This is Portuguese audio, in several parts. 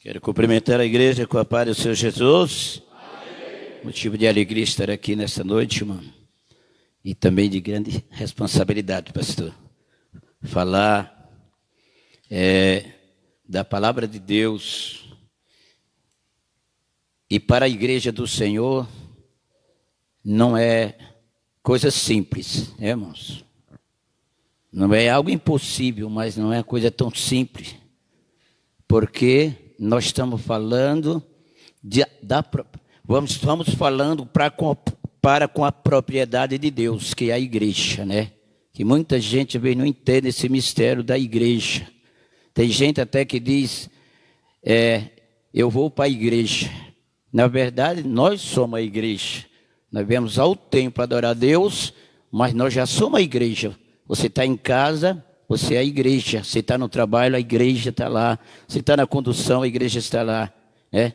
Quero cumprimentar a igreja com a paz do Senhor Jesus. Amém. Motivo de alegria estar aqui nesta noite, irmão. E também de grande responsabilidade, pastor. Falar da palavra de Deus. E para a igreja do Senhor, não é coisa simples, irmãos? Não é algo impossível, mas não é coisa tão simples. Porque nós estamos falando, estamos falando para com a propriedade de Deus, que é a igreja, né? Que muita gente não entende esse mistério da igreja. Tem gente até que diz, eu vou para a igreja. Na verdade, nós somos a igreja. Nós viemos ao templo adorar a Deus, mas nós já somos a igreja. Você está em casa, você é a igreja. Você está no trabalho, a igreja está lá. Você está na condução, a igreja está lá. Né?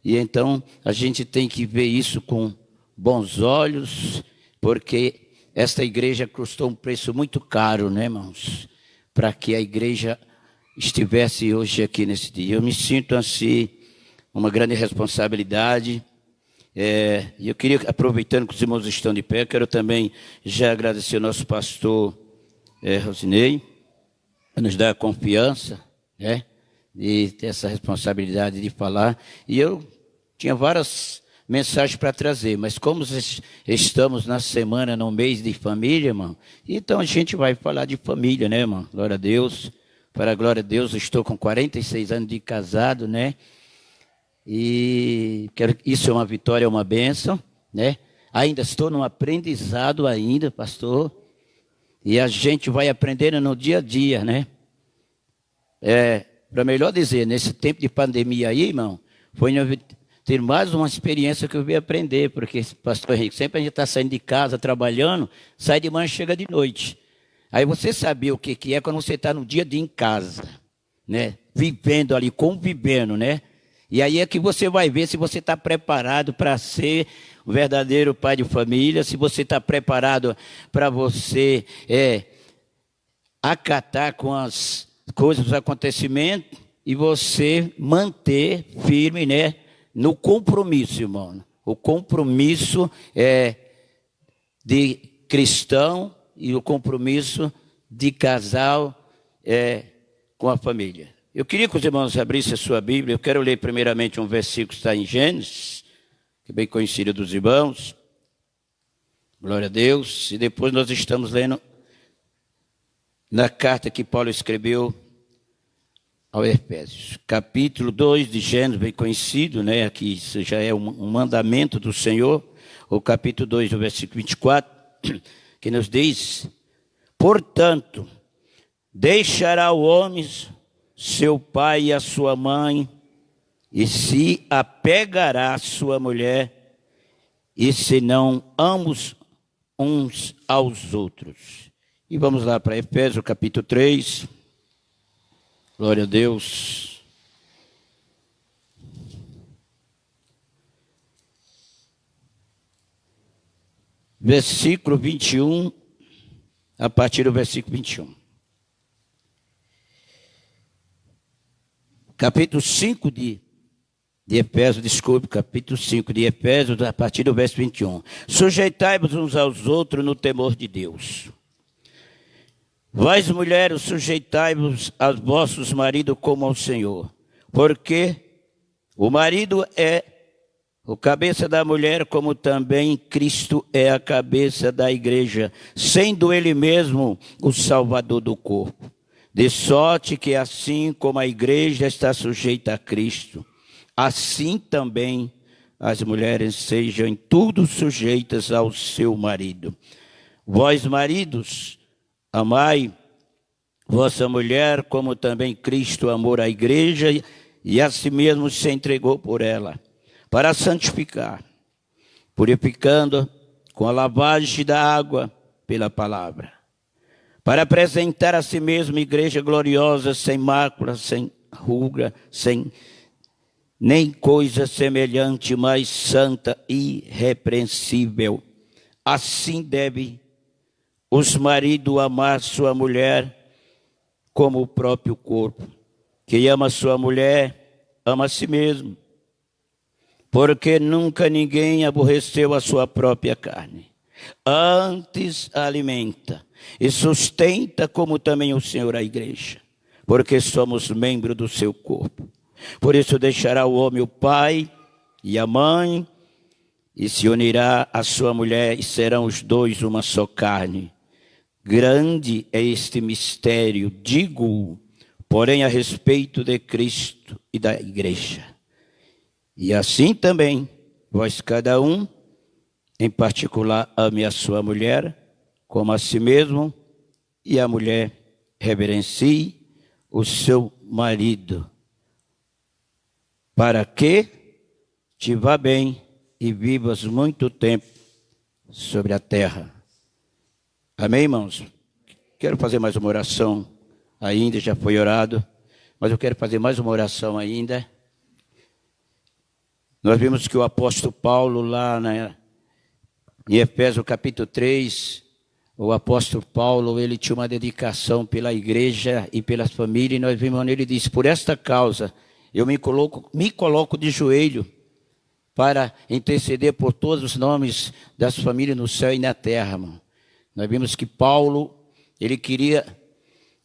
E então, a gente tem que ver isso com bons olhos, porque esta igreja custou um preço muito caro, né, irmãos? Para que a igreja estivesse hoje aqui nesse dia. Eu me sinto assim, uma grande responsabilidade. E eu queria, aproveitando que os irmãos estão de pé, quero também já agradecer ao nosso pastor Rosinei, por nos dar a confiança, né, de ter essa responsabilidade de falar. E eu tinha várias mensagens para trazer, mas como estamos na semana, no mês de família, irmão, então a gente vai falar de família, né, irmão? Glória a Deus. Para a glória a Deus, eu estou com 46 anos de casado, né? E isso é uma vitória, é uma bênção, né? Ainda estou num aprendizado ainda, pastor. E a gente vai aprendendo no dia a dia, né? Para melhor dizer, nesse tempo de pandemia aí, irmão, foi ter mais uma experiência que eu vim aprender, porque, pastor Henrique, sempre a gente está saindo de casa, trabalhando, sai de manhã e chega de noite. Aí você sabia o que é quando você está no dia a dia em casa, né? Vivendo ali, convivendo, né? E aí é que você vai ver se você está preparado para ser um verdadeiro pai de família, se você está preparado para você acatar com as coisas, os acontecimentos, e você manter firme, né, no compromisso, irmão. O compromisso de cristão e o compromisso de casal com a família. Eu queria que os irmãos abrissem a sua Bíblia. Eu quero ler primeiramente um versículo que está em Gênesis, que é bem conhecido dos irmãos. Glória a Deus. E depois nós estamos lendo na carta que Paulo escreveu ao Efésios. Capítulo 2 de Gênesis, bem conhecido, né? Aqui isso já é um mandamento do Senhor. O capítulo 2, do versículo 24, que nos diz: portanto, deixará o homem seu pai e a sua mãe, e se apegará à sua mulher, e senão ambos uns aos outros. E vamos lá para Efésios capítulo 3. Glória a Deus. Versículo 21, a partir do versículo 21. Capítulo 5 de Efésios, capítulo 5 de Efésios, a partir do verso 21. Sujeitai-vos uns aos outros no temor de Deus. Vós, mulheres, sujeitai-vos aos vossos maridos como ao Senhor, porque o marido é o cabeça da mulher, como também Cristo é a cabeça da igreja, sendo ele mesmo o salvador do corpo. De sorte que assim como a igreja está sujeita a Cristo, assim também as mulheres sejam em tudo sujeitas ao seu marido. Vós, maridos, amai vossa mulher, como também Cristo amou a igreja e a si mesmo se entregou por ela, para santificar, purificando com a lavagem da água pela palavra, para apresentar a si mesmo igreja gloriosa, sem mácula, sem ruga, sem nem coisa semelhante, mas santa e irrepreensível. Assim deve os maridos amar sua mulher como o próprio corpo. Quem ama sua mulher, ama a si mesmo, porque nunca ninguém aborreceu a sua própria carne. Antes a alimenta e sustenta, como também o Senhor a igreja, porque somos membros do seu corpo. Por isso deixará o homem o pai e a mãe, e se unirá à sua mulher, e serão os dois uma só carne. Grande é este mistério, digo, porém a respeito de Cristo e da igreja. E assim também, vós cada um, em particular, ame a sua mulher, como a si mesmo, e a mulher reverencie o seu marido, para que te vá bem e vivas muito tempo sobre a terra. Amém, irmãos? Quero fazer mais uma oração ainda, já foi orado, mas eu quero fazer mais uma oração ainda. Nós vimos que o apóstolo Paulo lá em Efésios capítulo 3, o apóstolo Paulo, ele tinha uma dedicação pela igreja e pelas famílias, e nós vimos onde ele disse: por esta causa eu me coloco de joelho para interceder por todos os nomes das famílias no céu e na terra, irmão. Nós vimos que Paulo, ele queria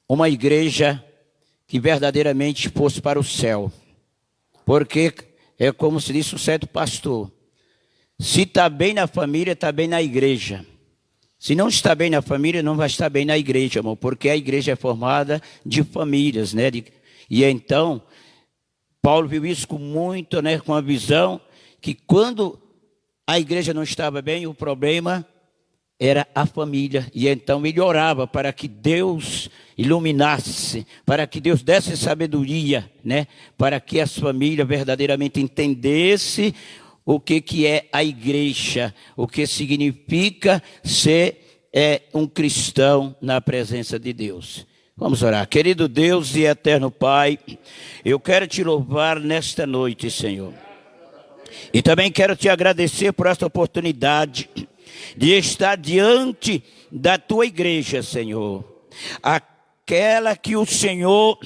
uma igreja que verdadeiramente fosse para o céu, porque é como se disse um certo pastor: se está bem na família, está bem na igreja. Se não está bem na família, não vai estar bem na igreja, irmão, porque a igreja é formada de famílias, né? E então, Paulo viu isso com muito, né? Com a visão que quando a igreja não estava bem, o problema era a família. E então ele orava para que Deus iluminasse, para que Deus desse sabedoria, né? Para que as famílias verdadeiramente entendessem o que é a igreja, o que significa ser um cristão na presença de Deus. Vamos orar. Querido Deus e eterno Pai, eu quero te louvar nesta noite, Senhor. E também quero te agradecer por esta oportunidade de estar diante da tua igreja, Senhor. Aquela que o Senhor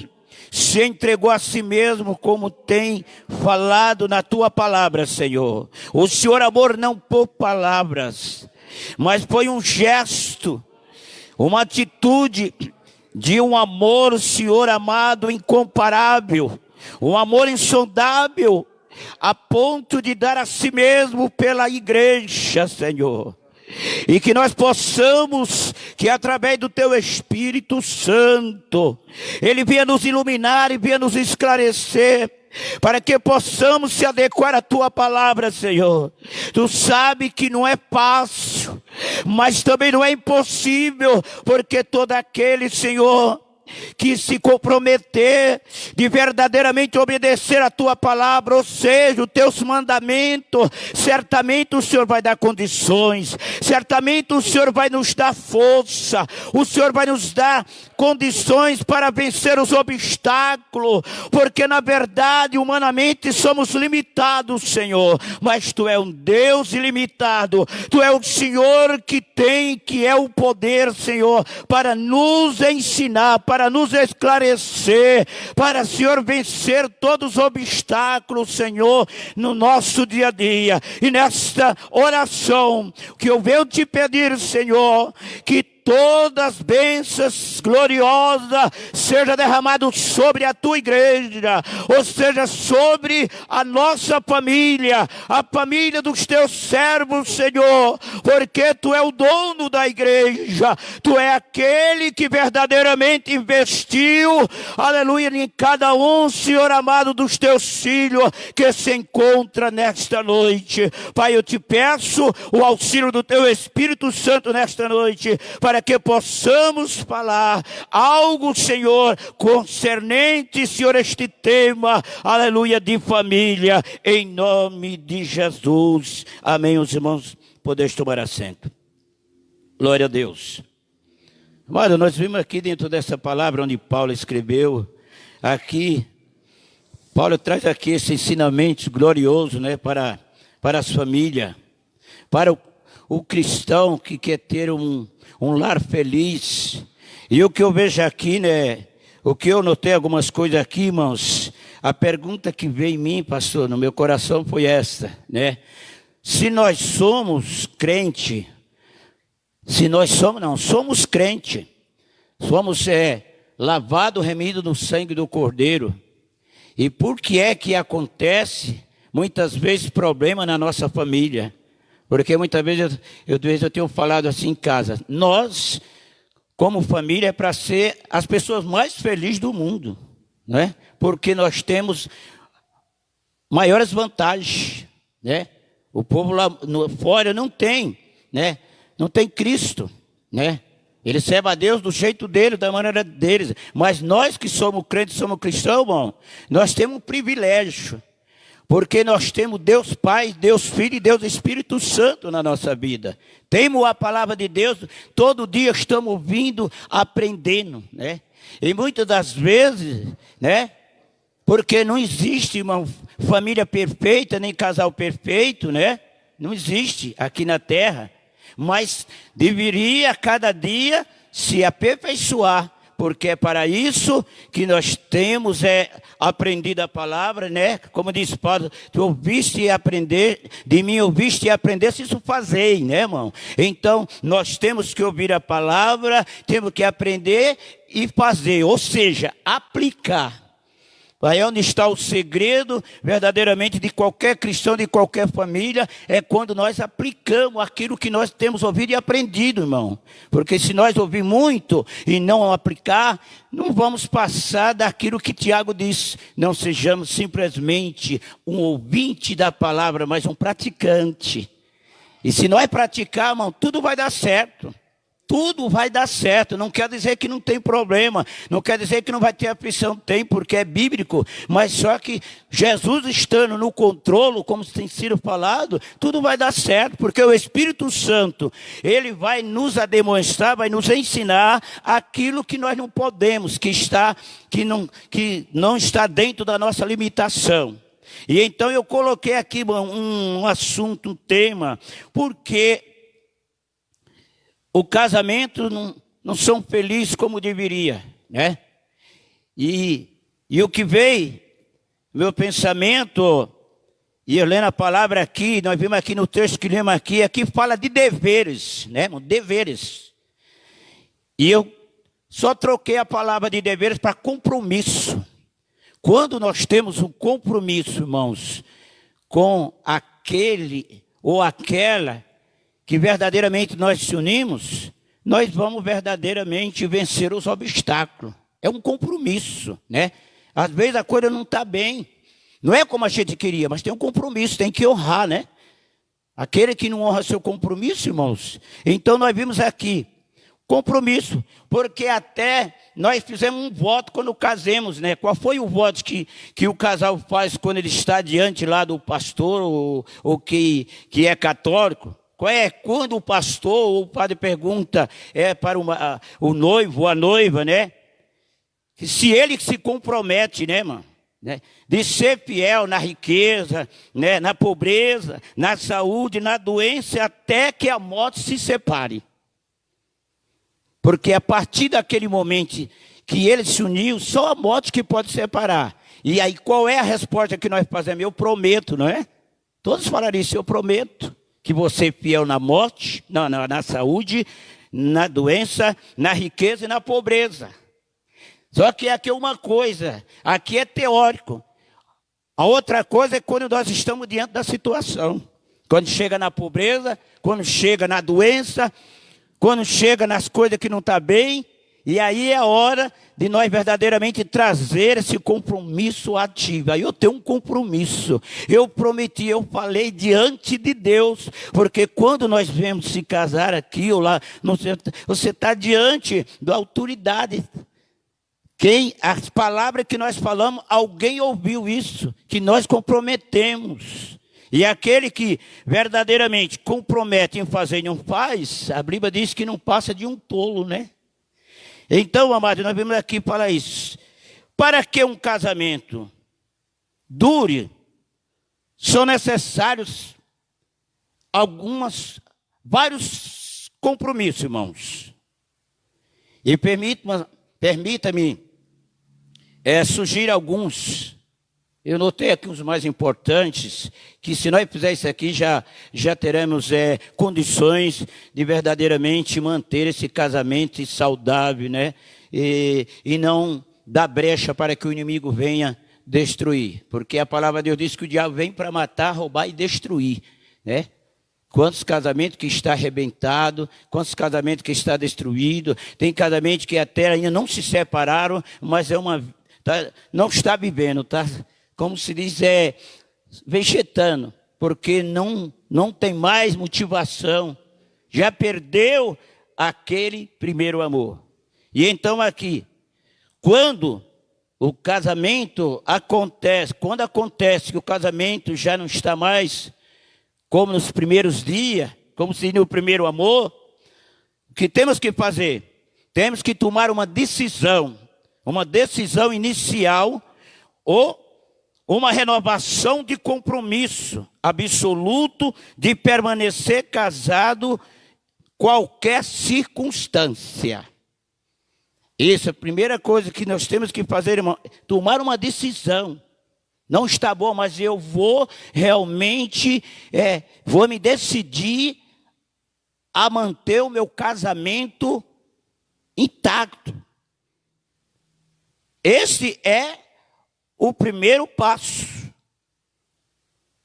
se entregou a si mesmo, como tem falado na tua palavra, Senhor. O Senhor, amor, não por palavras, mas foi um gesto, uma atitude de um amor, Senhor amado, incomparável, um amor insondável, a ponto de dar a si mesmo pela igreja, Senhor. E que nós possamos, que através do Teu Espírito Santo, Ele venha nos iluminar e venha nos esclarecer, para que possamos se adequar à Tua palavra, Senhor. Tu sabe que não é fácil, mas também não é impossível, porque todo aquele, Senhor, que se comprometer de verdadeiramente obedecer a tua palavra, ou seja, os teus mandamentos, certamente o Senhor vai dar condições, certamente o Senhor vai nos dar força, o Senhor vai nos dar condições para vencer os obstáculos, porque na verdade, humanamente somos limitados, Senhor, mas Tu é um Deus ilimitado, Tu é o Senhor que é o poder, Senhor, para nos ensinar, para nos esclarecer, para, Senhor, vencer todos os obstáculos, Senhor, no nosso dia a dia. E nesta oração que eu venho te pedir, Senhor, que todas as bênçãos gloriosas seja derramado sobre a tua igreja, ou seja, sobre a nossa família, a família dos teus servos, Senhor, porque tu é o dono da igreja, tu é aquele que verdadeiramente investiu, aleluia, em cada um, Senhor amado, dos teus filhos que se encontra nesta noite. Pai, eu te peço o auxílio do teu Espírito Santo nesta noite, para que possamos falar algo, Senhor, concernente, Senhor, este tema, aleluia, de família, em nome de Jesus. Amém. Os irmãos, podeis tomar assento. Glória a Deus. Amado, nós vimos aqui dentro dessa palavra onde Paulo escreveu, aqui, Paulo traz aqui esse ensinamento glorioso, né, para as famílias, para o cristão que quer ter um lar feliz. E o que eu vejo aqui, né, o que eu notei algumas coisas aqui, irmãos, a pergunta que veio em mim, pastor, no meu coração foi esta, né? Se nós somos crente, somos crente, somos lavado, remido no sangue do Cordeiro. E por que é que acontece muitas vezes problema na nossa família? Porque muitas vezes eu tenho falado assim em casa, nós, como família, é para ser as pessoas mais felizes do mundo, né? Porque nós temos maiores vantagens, né? O povo lá fora não tem, né? Não tem Cristo, né? Ele serve a Deus do jeito dele, da maneira deles. Mas nós que somos crentes, somos cristãos, irmão, nós temos um privilégio. Porque nós temos Deus Pai, Deus Filho e Deus Espírito Santo na nossa vida. Temos a palavra de Deus, todo dia estamos ouvindo, aprendendo, né? E muitas das vezes, né? Porque não existe uma família perfeita, nem casal perfeito, né? Não existe aqui na terra. Mas deveria cada dia se aperfeiçoar, porque é para isso que nós temos aprendido a palavra, né? Como diz Paulo, tu ouviste e aprender, de mim ouviste e aprendeste, isso fazei, né, irmão? Então, nós temos que ouvir a palavra, temos que aprender e fazer, ou seja, aplicar. Aí onde está o segredo, verdadeiramente, de qualquer cristão, de qualquer família, é quando nós aplicamos aquilo que nós temos ouvido e aprendido, irmão. Porque se nós ouvir muito e não aplicar, não vamos passar daquilo que Tiago diz. Não sejamos simplesmente um ouvinte da palavra, mas um praticante. E se nós praticar, irmão, tudo vai dar certo. Tudo vai dar certo, não quer dizer que não tem problema, não quer dizer que não vai ter aflição, tem, porque é bíblico, mas só que Jesus estando no controle, como tem sido falado, tudo vai dar certo, porque o Espírito Santo, ele vai nos demonstrar, vai nos ensinar aquilo que nós não podemos, que não está dentro da nossa limitação. E então eu coloquei aqui um assunto, um tema, porque o casamento não são felizes como deveria, né? E o que veio, meu pensamento, e eu lendo a palavra aqui, nós vimos aqui no texto que lemos aqui fala de deveres, né? Deveres. E eu só troquei a palavra de deveres para compromisso. Quando nós temos um compromisso, irmãos, com aquele ou aquela que verdadeiramente nós se unimos, nós vamos verdadeiramente vencer os obstáculos. É um compromisso, né? Às vezes a coisa não está bem. Não é como a gente queria, mas tem um compromisso, tem que honrar, né? Aquele que não honra seu compromisso, irmãos. Então nós vimos aqui, compromisso, porque até nós fizemos um voto quando casemos, né? Qual foi o voto que o casal faz quando ele está diante lá do pastor ou que é católico? Qual é? Quando o pastor ou o padre pergunta para o noivo ou a noiva, né? Se ele se compromete, né, mano? Né, de ser fiel na riqueza, né, na pobreza, na saúde, na doença, até que a morte se separe. Porque a partir daquele momento que ele se uniu, só a morte que pode separar. E aí qual é a resposta que nós fazemos? Eu prometo, não é? Todos falaram isso, eu prometo que você é fiel na morte, na saúde, na doença, na riqueza e na pobreza. Só que aqui é uma coisa, aqui é teórico. A outra coisa é quando nós estamos diante da situação. Quando chega na pobreza, quando chega na doença, quando chega nas coisas que não estão bem. E aí é a hora de nós verdadeiramente trazer esse compromisso ativo. Aí eu tenho um compromisso. Eu prometi, eu falei diante de Deus. Porque quando nós vemos se casar aqui ou lá, você está diante da autoridade. As palavras que nós falamos, alguém ouviu isso, que nós comprometemos. E aquele que verdadeiramente compromete em fazer e não faz, a Bíblia diz que não passa de um tolo, né? Então, amados, nós vimos aqui para isso. Para que um casamento dure, são necessários vários compromissos, irmãos. E permita-me sugerir alguns, Eu notei aqui os mais importantes, que se nós fizermos isso aqui, já teremos condições de verdadeiramente manter esse casamento saudável, né? E não dar brecha para que o inimigo venha destruir. Porque a palavra de Deus diz que o diabo vem para matar, roubar e destruir, né? Quantos casamentos que está arrebentado, quantos casamentos que está destruído, tem casamento que até ainda não se separaram, mas não está vivendo, tá? Como se diz, vegetando, porque não tem mais motivação, já perdeu aquele primeiro amor. E então aqui, quando o casamento acontece, quando acontece que o casamento já não está mais como nos primeiros dias, como se no primeiro amor, o que temos que fazer? Temos que tomar uma decisão inicial ou uma renovação de compromisso absoluto de permanecer casado qualquer circunstância. Essa é a primeira coisa que nós temos que fazer, irmão, tomar uma decisão. Não está bom, mas eu vou realmente, vou me decidir a manter o meu casamento intacto. Esse é o primeiro passo.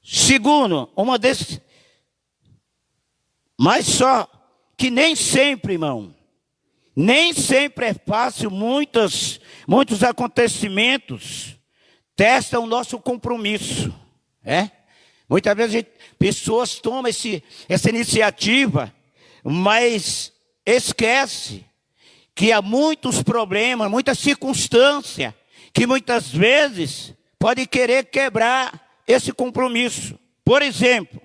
Segundo, mas só que nem sempre, irmão, nem sempre é fácil, muitos acontecimentos testam o nosso compromisso. Muitas vezes pessoas tomam essa iniciativa, mas esquece que há muitos problemas, muitas circunstâncias, que muitas vezes pode querer quebrar esse compromisso. Por exemplo,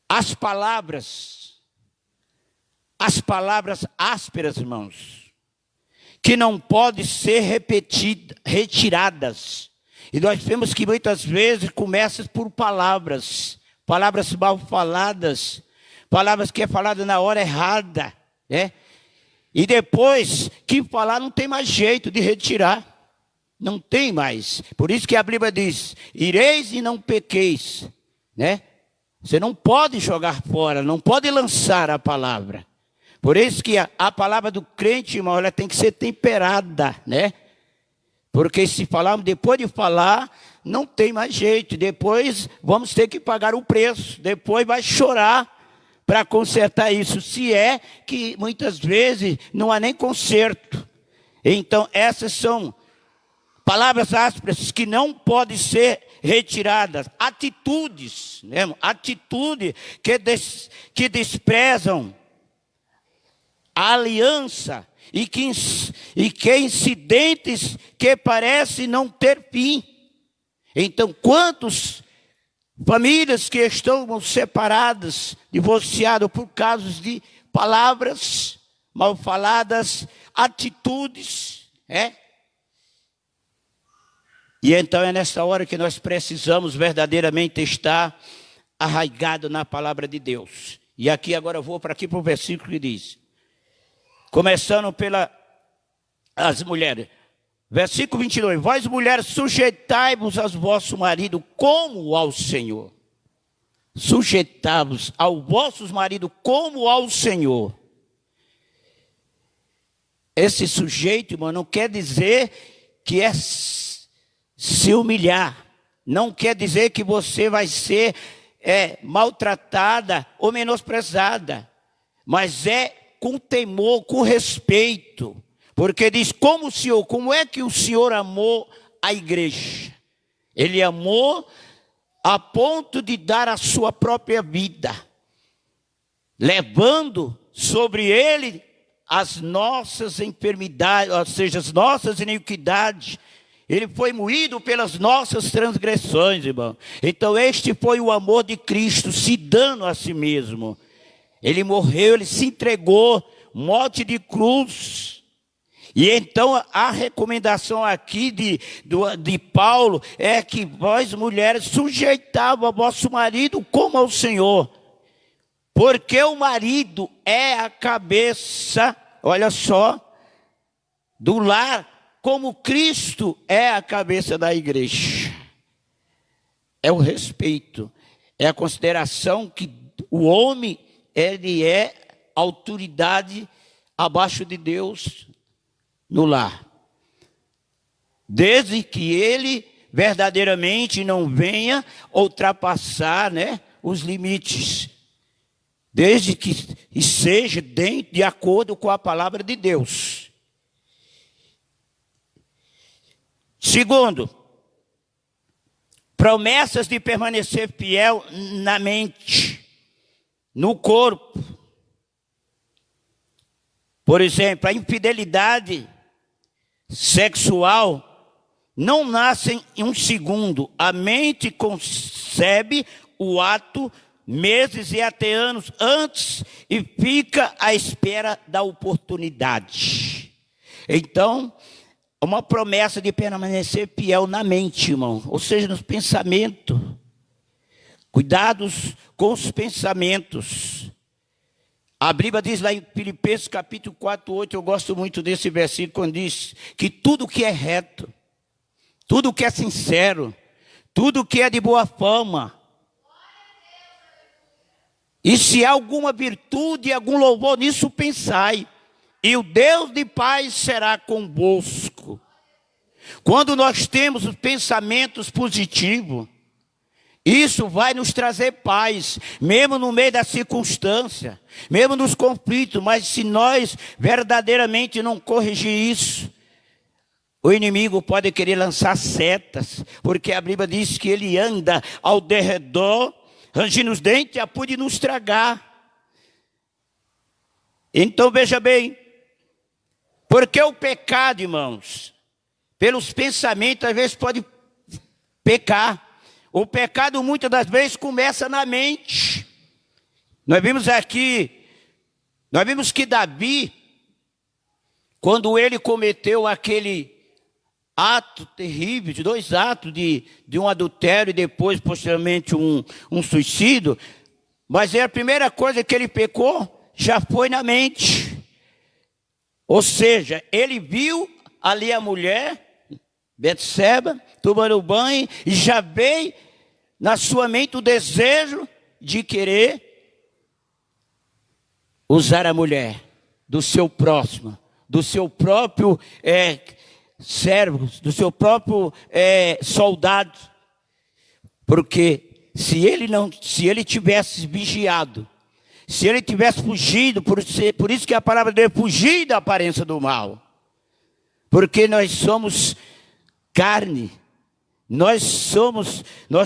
as palavras ásperas, irmãos, que não podem ser retiradas. E nós vemos que muitas vezes começa por palavras mal faladas, palavras que é falada na hora errada, né? E depois que falar não tem mais jeito de retirar, não tem mais. Por isso que a Bíblia diz, ireis e não pequeis, né? Você não pode jogar fora, não pode lançar a palavra. Por isso que a palavra do crente, irmão, ela tem que ser temperada, né? Porque se falarmos depois de falar, não tem mais jeito. Depois vamos ter que pagar o preço. Depois vai chorar para consertar isso. Se é que muitas vezes não há nem conserto. Então essas são palavras ásperas que não podem ser retiradas. Atitudes, né? Atitudes que desprezam a aliança e que incidentes que parecem não ter fim. Então, quantas famílias que estão separadas, divorciadas por causa de palavras mal faladas, atitudes, E então é nessa hora que nós precisamos verdadeiramente estar arraigado na palavra de Deus. E aqui agora eu vou para o versículo que diz, começando as mulheres. Versículo 22. Vós, mulheres, sujeitai-vos aos vossos maridos como ao Senhor. Sujeitai-vos aos vossos maridos como ao Senhor. Esse sujeito, irmão, não quer dizer que é se humilhar. Não quer dizer que você vai ser maltratada ou menosprezada. Mas com temor, com respeito. Porque diz, como é que o Senhor amou a igreja? Ele amou a ponto de dar a sua própria vida, levando sobre ele as nossas enfermidades, ou seja, as nossas iniquidades. Ele foi moído pelas nossas transgressões, irmão. Então este foi o amor de Cristo, se dando a si mesmo. Ele morreu, ele se entregou, morte de cruz. E então a recomendação aqui de Paulo é que vós mulheres sujeitavam a vosso marido como ao Senhor. Porque o marido é a cabeça, olha só, do lar, como Cristo é a cabeça da igreja. é o respeito, é a consideração que o homem, ele é autoridade abaixo de Deus no lar. Desde que ele verdadeiramente não venha ultrapassar, né, os limites. Desde que seja de acordo com a palavra de Deus. Segundo, promessas de permanecer fiel na mente, no corpo. Por exemplo, a infidelidade sexual não nasce em um segundo. A mente concebe o ato meses e até anos antes e fica à espera da oportunidade. Então, uma promessa de permanecer fiel na mente, irmão, ou seja, nos pensamentos. Cuidados com os pensamentos. A Bíblia diz lá em Filipenses capítulo 4, 8, eu gosto muito desse versículo, quando diz que tudo que é reto, tudo que é sincero, tudo que é de boa fama, e se há alguma virtude, algum louvor, nisso pensai, e o Deus de paz será convosco. Quando nós temos os pensamentos positivos, isso vai nos trazer paz, mesmo no meio da circunstância, mesmo nos conflitos. Mas se nós verdadeiramente não corrigir isso, o inimigo pode querer lançar setas, porque a Bíblia diz que ele anda ao derredor, rangindo os dentes, a ponto de nos tragar. Então veja bem, porque o pecado, irmãos, pelos pensamentos, às vezes pode pecar. O pecado muitas das vezes começa na mente. Nós vimos que Davi, quando ele cometeu aquele ato terrível, de 2 atos de um adultério e depois, posteriormente, um suicídio, mas a primeira coisa que ele pecou já foi na mente. Ou seja, ele viu ali a mulher, Betseba, tomando banho, e já veio na sua mente o desejo de querer usar a mulher do seu próximo, do seu próprio servo, do seu próprio soldado. Porque se ele tivesse vigiado, se ele tivesse fugido, por isso que a palavra dele é fugir da aparência do mal. Porque nós somos carne, nós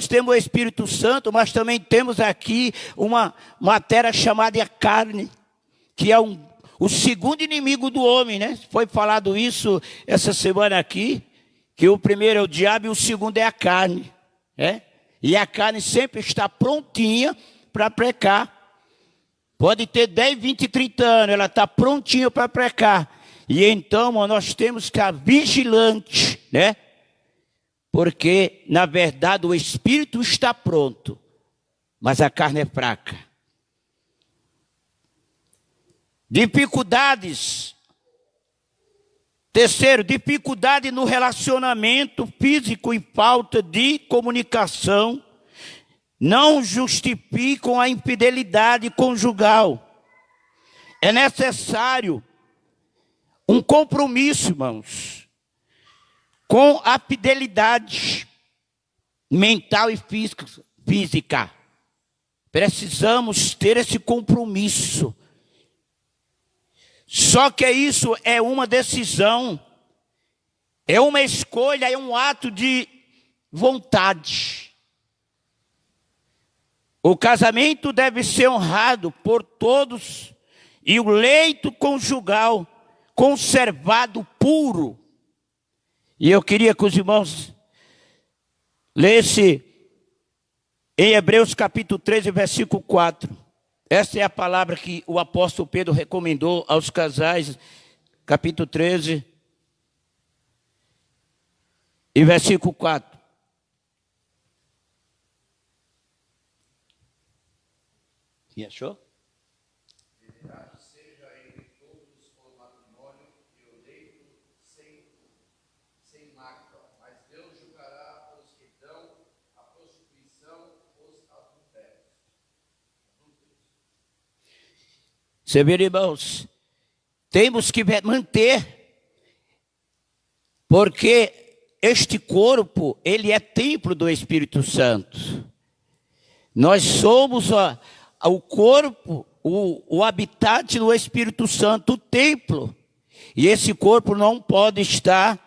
temos o Espírito Santo, mas também temos aqui uma matéria chamada carne, que é o segundo inimigo do homem, né? Foi falado isso essa semana aqui, que o primeiro é o diabo e o segundo é a carne, né? E a carne sempre está prontinha para pecar. Pode ter 10, 20, 30 anos, ela está prontinha para pecar. E então, nós temos que estar vigilante, né? Porque, na verdade, o espírito está pronto, mas a carne é fraca. Dificuldades. Terceiro, dificuldade no relacionamento físico e falta de comunicação não justificam a infidelidade conjugal. É necessário um compromisso, irmãos, com a fidelidade mental e física. Precisamos ter esse compromisso. Só que isso é uma decisão, é uma escolha, é um ato de vontade. O casamento deve ser honrado por todos e o leito conjugal conservado puro. E eu queria que os irmãos lessem em Hebreus capítulo 13, versículo 4. Essa é a palavra que o apóstolo Pedro recomendou aos casais, capítulo 13, e versículo 4. Quem achou? Seja entre todos o matrimônio e o leito sem mácula, mas Deus julgará os que dão a prostituição Você vê, irmãos, temos que manter, porque este corpo, ele é templo do Espírito Santo. Nós somos o corpo, o habitat do Espírito Santo, o templo. E esse corpo não pode estar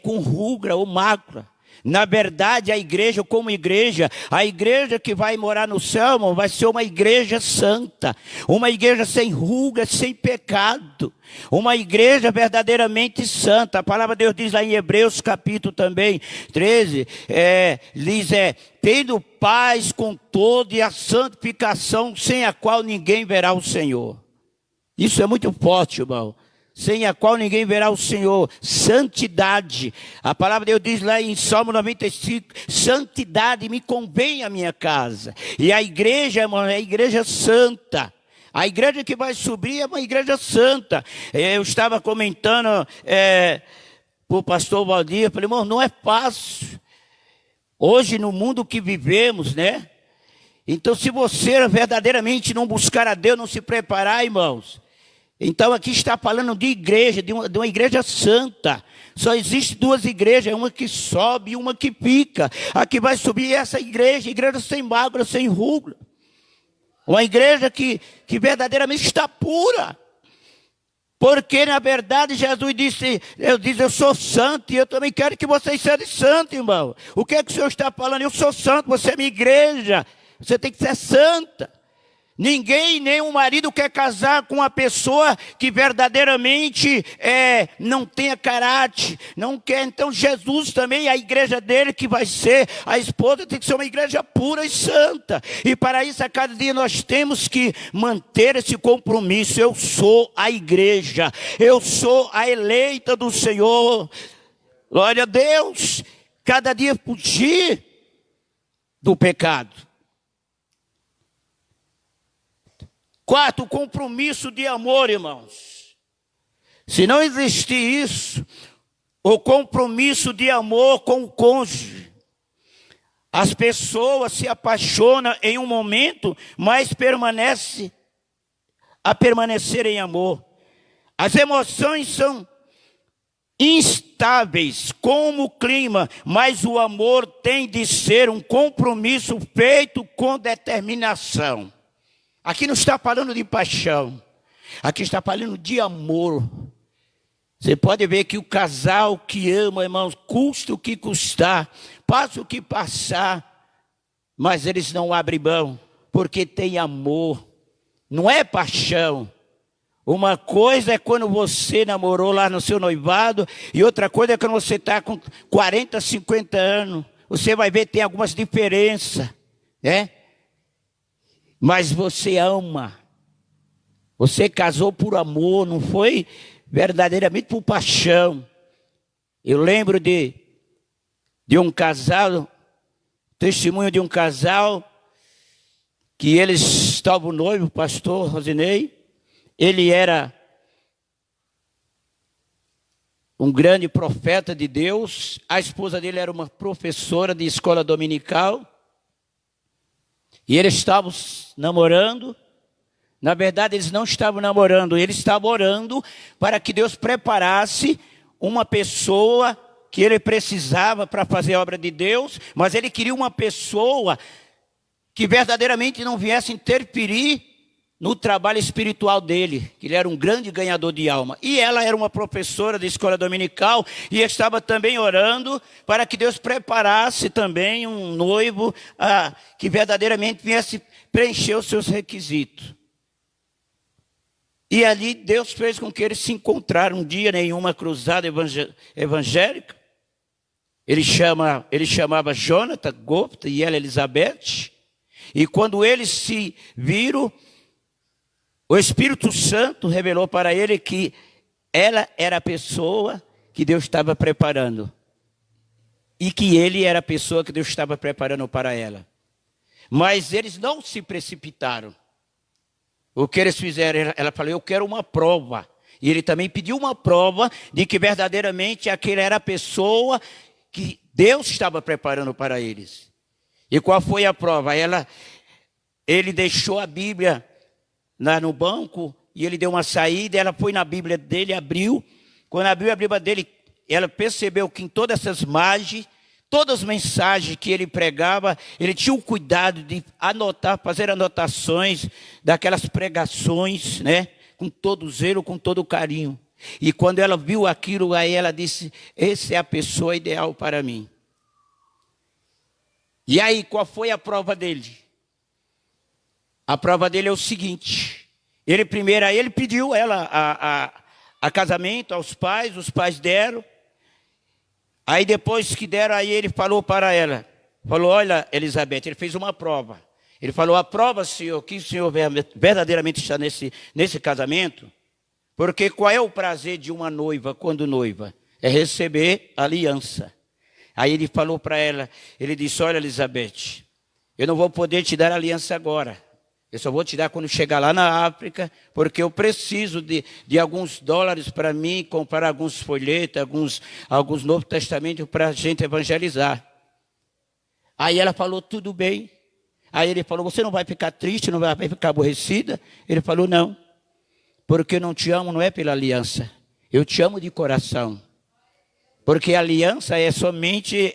com ruga ou mácula. Na verdade, a igreja como igreja, a igreja que vai morar no céu, irmão, vai ser uma igreja santa, uma igreja sem ruga, sem pecado, uma igreja verdadeiramente santa. A palavra de Deus diz lá em Hebreus capítulo também 13, diz tendo paz com todo e a santificação, sem a qual ninguém verá o Senhor. Isso é muito forte, irmão. Sem a qual ninguém verá o Senhor. Santidade. A palavra de Deus diz lá em Salmo 95, santidade me convém a minha casa. E a igreja, irmão, é a igreja santa. A igreja que vai subir é uma igreja santa. Eu estava comentando para o pastor Valdir, falei, irmão, não é fácil. Hoje no mundo que vivemos, né? Então se você verdadeiramente não buscar a Deus, não se preparar, irmãos, então aqui está falando de igreja, de uma igreja santa. Só existe duas igrejas, uma que sobe e uma que fica. A que vai subir é essa igreja sem mácula, sem ruga. Uma igreja que verdadeiramente está pura. Porque na verdade Jesus disse, eu sou santo e eu também quero que vocês sejam santos, irmão. O que é que o Senhor está falando? Eu sou santo, você é minha igreja. Você tem que ser santa. Ninguém, nem um marido quer casar com uma pessoa que verdadeiramente não tenha caráter, não quer. Então Jesus também, a igreja dele que vai ser, a esposa tem que ser uma igreja pura e santa. E para isso a cada dia nós temos que manter esse compromisso. Eu sou a igreja, eu sou a eleita do Senhor. Glória a Deus. Cada dia fugir do pecado. Quarto, o compromisso de amor, irmãos. Se não existir isso, o compromisso de amor com o cônjuge, as pessoas se apaixonam em um momento, mas permanece a permanecer em amor. As emoções são instáveis como o clima, mas o amor tem de ser um compromisso feito com determinação. Aqui não está falando de paixão, aqui está falando de amor. Você pode ver que o casal que ama, irmãos, custa o que custar, passa o que passar, mas eles não abrem mão, porque tem amor, não é paixão. Uma coisa é quando você namorou lá no seu noivado, e outra coisa é quando você está com 40, 50 anos. Você vai ver que tem algumas diferenças, né? Mas você ama, você casou por amor, não foi verdadeiramente por paixão. Eu lembro de um casal, testemunho de um casal, que eles estavam noivos, o pastor Rosinei, ele era um grande profeta de Deus, a esposa dele era uma professora de escola dominical, e eles estavam namorando. Na verdade, eles não estavam namorando, eles estavam orando para que Deus preparasse uma pessoa que ele precisava para fazer a obra de Deus, mas ele queria uma pessoa que verdadeiramente não viesse interferir no trabalho espiritual dele, que ele era um grande ganhador de alma. E ela era uma professora de escola dominical e estava também orando para que Deus preparasse também um noivo que verdadeiramente viesse preencher os seus requisitos. E ali Deus fez com que eles se encontraram um dia em uma cruzada evangélica. Ele chamava Jonathan Gopta e ela Elizabeth. E quando eles se viram, o Espírito Santo revelou para ele que ela era a pessoa que Deus estava preparando. E que ele era a pessoa que Deus estava preparando para ela. Mas eles não se precipitaram. O que eles fizeram, ela falou, eu quero uma prova. E ele também pediu uma prova de que verdadeiramente aquela era a pessoa que Deus estava preparando para eles. E qual foi a prova? Ele deixou a Bíblia lá no banco, e ele deu uma saída, ela foi na Bíblia dele, abriu. Quando abriu a Bíblia dele, ela percebeu que em todas essas imagens, todas as mensagens que ele pregava, ele tinha o cuidado de anotar, fazer anotações daquelas pregações, né? Com todo zelo, com todo carinho. E quando ela viu aquilo, aí ela disse, essa é a pessoa ideal para mim. E aí, qual foi a prova dele? A prova dele é o seguinte, ele pediu ela a casamento aos pais, os pais deram. Aí depois que deram, aí ele falou para ela, falou, olha, Elizabeth, ele fez uma prova. Ele falou, a prova, Senhor, que o Senhor verdadeiramente está nesse casamento, porque qual é o prazer de uma noiva quando noiva? É receber aliança. Aí ele falou para ela, ele disse, olha, Elizabeth, eu não vou poder te dar aliança agora. Eu só vou te dar quando chegar lá na África, porque eu preciso de alguns dólares para mim, comprar alguns folhetos, alguns Novos Testamentos para a gente evangelizar. Aí ela falou, tudo bem. Aí ele falou, você não vai ficar triste, não vai ficar aborrecida? Ele falou, não, porque eu não te amo, não é pela aliança, eu te amo de coração. Porque a aliança é somente,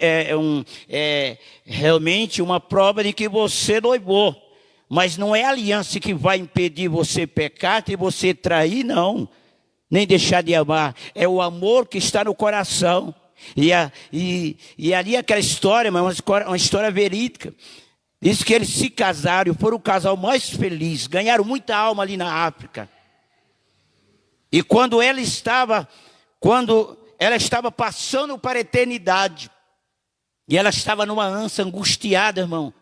realmente uma prova de que você noivou. Mas não é a aliança que vai impedir você pecar, e você trair, não. Nem deixar de amar. É o amor que está no coração. E ali aquela história, uma história verídica. Diz que eles se casaram, foram o casal mais feliz. Ganharam muita alma ali na África. E quando ela estava passando para a eternidade. E ela estava numa ânsia angustiada, irmão.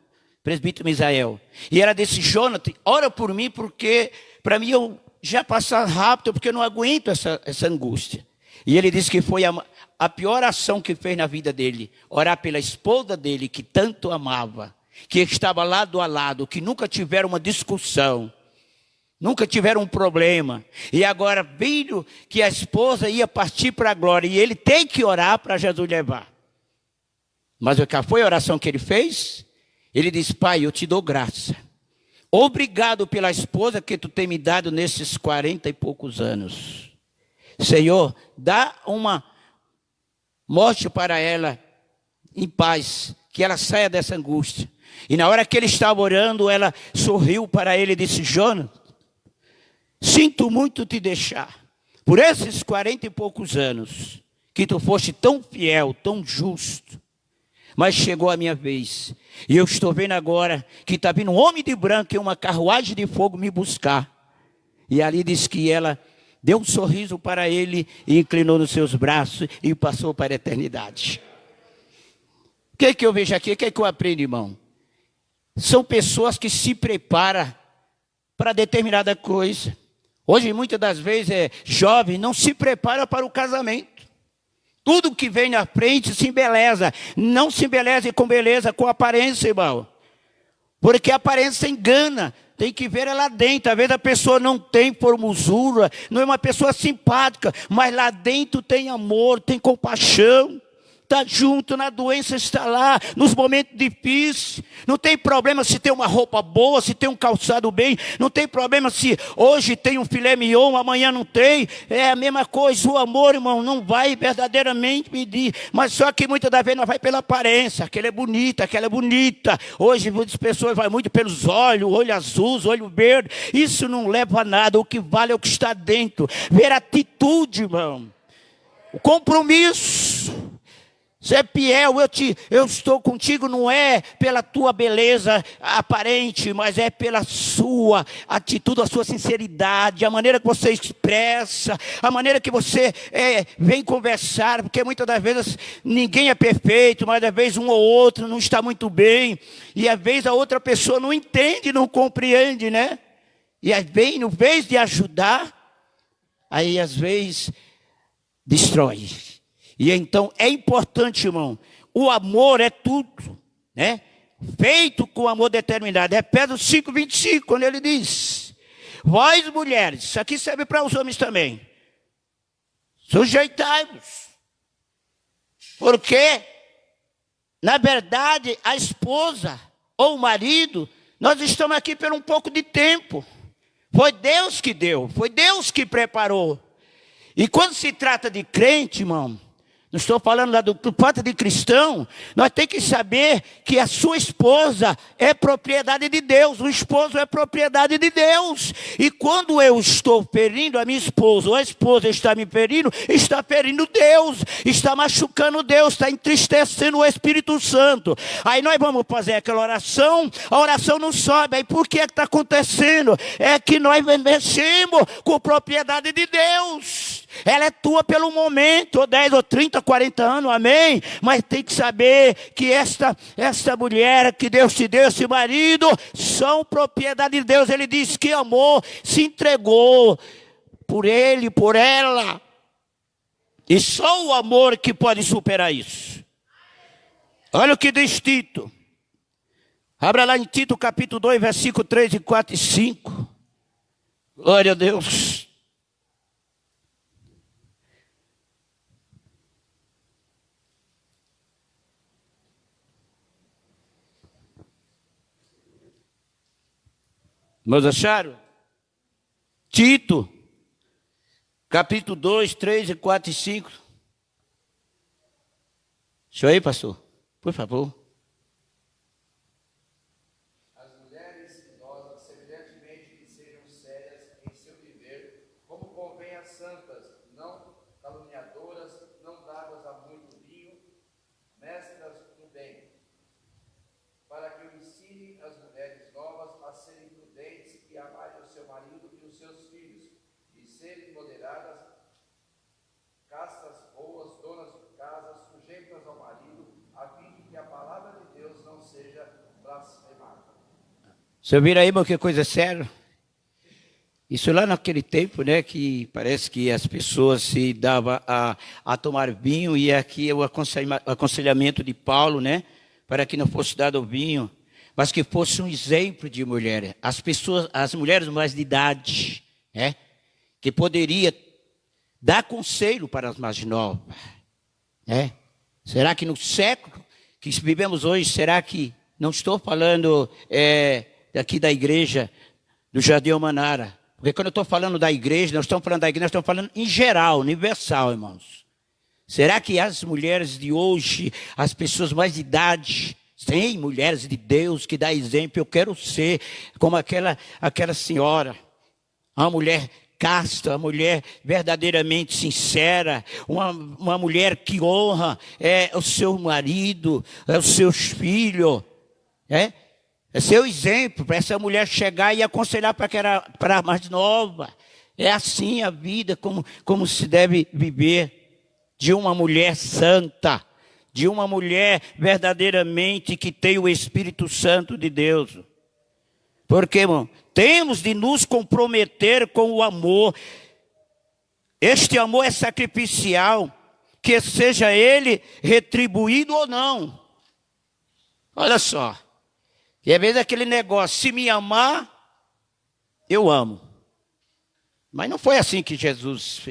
Presbítero Misael. E ela disse, Jonathan, ora por mim, porque para mim eu já passar rápido, porque eu não aguento essa angústia. E ele disse que foi a pior ação que fez na vida dele, orar pela esposa dele, que tanto amava, que estava lado a lado, que nunca tiveram uma discussão, nunca tiveram um problema. E agora viram que a esposa ia partir para a glória, e ele tem que orar para Jesus levar. Mas qual foi a oração que ele fez? Ele disse, pai, eu te dou graça. Obrigado pela esposa que tu tem me dado nesses 40 e poucos anos. Senhor, dá uma morte para ela em paz, que ela saia dessa angústia. E na hora que ele estava orando, ela sorriu para ele e disse, Jonathan, sinto muito te deixar. Por esses 40 e poucos anos, que tu foste tão fiel, tão justo. Mas chegou a minha vez. E eu estou vendo agora que está vindo um homem de branco e uma carruagem de fogo me buscar. E ali diz que ela deu um sorriso para ele e inclinou nos seus braços e passou para a eternidade. O que eu vejo aqui? O que eu aprendo, irmão? São pessoas que se preparam para determinada coisa. Hoje, muitas das vezes, jovem não se prepara para o casamento. Tudo que vem na frente se embeleza. Não se embeleze com beleza, com aparência, irmão. Porque a aparência engana. Tem que ver ela dentro. Às vezes a pessoa não tem formosura, não é uma pessoa simpática, mas lá dentro tem amor, tem compaixão. Está junto, na doença está lá, nos momentos difíceis. Não tem problema se tem uma roupa boa, se tem um calçado bem. Não tem problema se hoje tem um filé mignon, amanhã não tem. É a mesma coisa, o amor, irmão, não vai verdadeiramente medir. Mas só que muitas das vezes nós vai pela aparência. Aquela é bonita, aquela é bonita. Hoje muitas pessoas vão muito pelos olhos, olho azul, olho verde. Isso não leva a nada, o que vale é o que está dentro. Ver a atitude, irmão. O compromisso. Ser fiel, eu estou contigo, não é pela tua beleza aparente, mas é pela sua atitude, a sua sinceridade, a maneira que você expressa, a maneira que você vem conversar, porque muitas das vezes ninguém é perfeito, mas às vezes um ou outro não está muito bem, e às vezes a outra pessoa não entende, não compreende, né? E às vezes, no vez de ajudar, aí às vezes destrói. E então é importante, irmão, o amor é tudo, né? Feito com amor determinado. É Pedro 5,25, quando ele diz, vós mulheres, isso aqui serve para os homens também, sujeitai-vos, porque, na verdade, a esposa ou o marido, nós estamos aqui por um pouco de tempo, Foi Deus que deu, foi Deus que preparou. E quando se trata de crente, irmão, não estou falando lá do fato de cristão, nós temos que saber que a sua esposa é propriedade de Deus, o esposo é propriedade de Deus. E quando eu estou ferindo a minha esposa, ou a esposa está me ferindo, está ferindo Deus, está machucando Deus, está entristecendo o Espírito Santo. Aí nós vamos fazer aquela oração, a oração não sobe. Aí por que está acontecendo? É que nós mexemos com propriedade de Deus. Ela é tua pelo momento, ou 10, ou 30, 40 anos, amém? Mas tem que saber que esta mulher que Deus te deu, esse marido, são propriedade de Deus. Ele diz que amou, se entregou por ele, por ela. E só o amor que pode superar isso. Olha o que diz Tito. Abra lá em Tito capítulo 2, versículo 3, 4 e 5. Glória a Deus. Mas acharam? Tito, capítulo 2, 3, 4 e 5. Deixa eu aí, pastor, por favor. As mulheres idosas, semelhantemente, que sejam sérias em seu viver, como convém às santas, não caluniadoras, não dadas a muito vinho, mestras do bem, para que o ensine as mulheres novas a serem prudentes e amarem o seu marido e os seus filhos, e serem moderadas, castas, boas, donas de casa, sujeitas ao marido, a fim de que a palavra de Deus não seja blasfemada. Você viram aí, irmão, que coisa séria? Isso lá naquele tempo, né, que parece que as pessoas se davam a tomar vinho, e aqui é o aconselhamento de Paulo, né, para que não fosse dado o vinho, mas que fosse um exemplo de mulher. As mulheres mais de idade, né, que poderia dar conselho para as mais novas, né? Será que no século que vivemos hoje, será que, não estou falando daqui da igreja do Jardim Almanara, porque quando eu estou falando da igreja, nós estamos falando da igreja, nós estamos falando em geral, universal, irmãos. Será que as mulheres de hoje, as pessoas mais de idade, tem mulheres de Deus que dá exemplo? Eu quero ser como aquela senhora, uma mulher casta, uma mulher verdadeiramente sincera, uma mulher que honra o seu marido, os seus filhos, é seu exemplo para essa mulher chegar e aconselhar para a mais nova. É assim a vida, como se deve viver, de uma mulher santa, de uma mulher verdadeiramente que tem o Espírito Santo de Deus. Porque, irmão, temos de nos comprometer com o amor. Este amor é sacrificial, que seja ele retribuído ou não. Olha só, e às vezes aquele negócio, se me amar, eu amo. Mas não foi assim que Jesus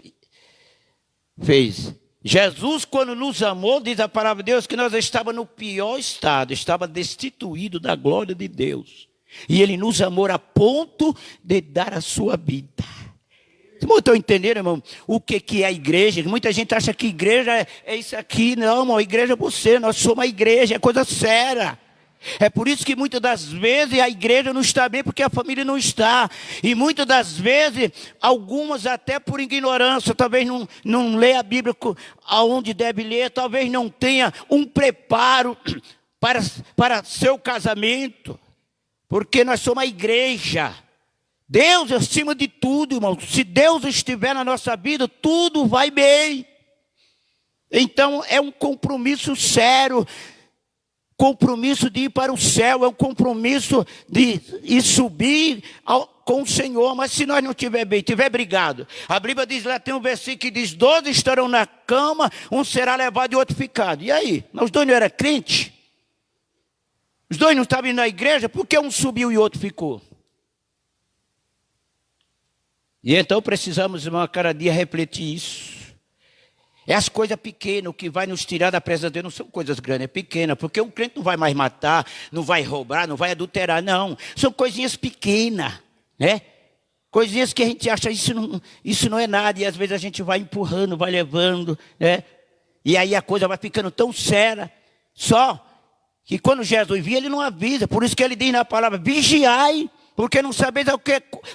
fez. Jesus, quando nos amou, diz a palavra de Deus, que nós estávamos no pior estado, estava destituído da glória de Deus. E Ele nos amou a ponto de dar a sua vida. Vocês estão entendendo, irmão, o que é a igreja? Muita gente acha que igreja é isso aqui. Não, irmão, a igreja é você, nós somos a igreja, é coisa séria. É por isso que muitas das vezes a igreja não está bem, porque a família não está. E muitas das vezes, algumas até por ignorância, talvez não lê a Bíblia aonde deve ler, talvez não tenha um preparo para seu casamento. Porque nós somos a igreja. Deus acima de tudo, irmão. Se Deus estiver na nossa vida, tudo vai bem. Então é um compromisso sério. Compromisso de ir para o céu. É um compromisso de ir subir com o Senhor. Mas se nós não estiver bem, estiver brigado. A Bíblia diz lá, tem um versículo que diz: 12 estarão na cama, um será levado e outro ficado. E aí? Os dois não eram crentes? Os dois não estavam indo na igreja, por que um subiu e o outro ficou? E então precisamos, irmão, a cada dia refletir isso. É as coisas pequenas, o que vai nos tirar da presença de Deus, não são coisas grandes, é pequena, porque um crente não vai mais matar, não vai roubar, não vai adulterar, não. São coisinhas pequenas, né? Coisinhas que a gente acha, isso não é nada, e às vezes a gente vai empurrando, vai levando, né? E aí a coisa vai ficando tão séria, só que quando Jesus via, ele não avisa. Por isso que ele diz na palavra, vigiai, porque não sabeis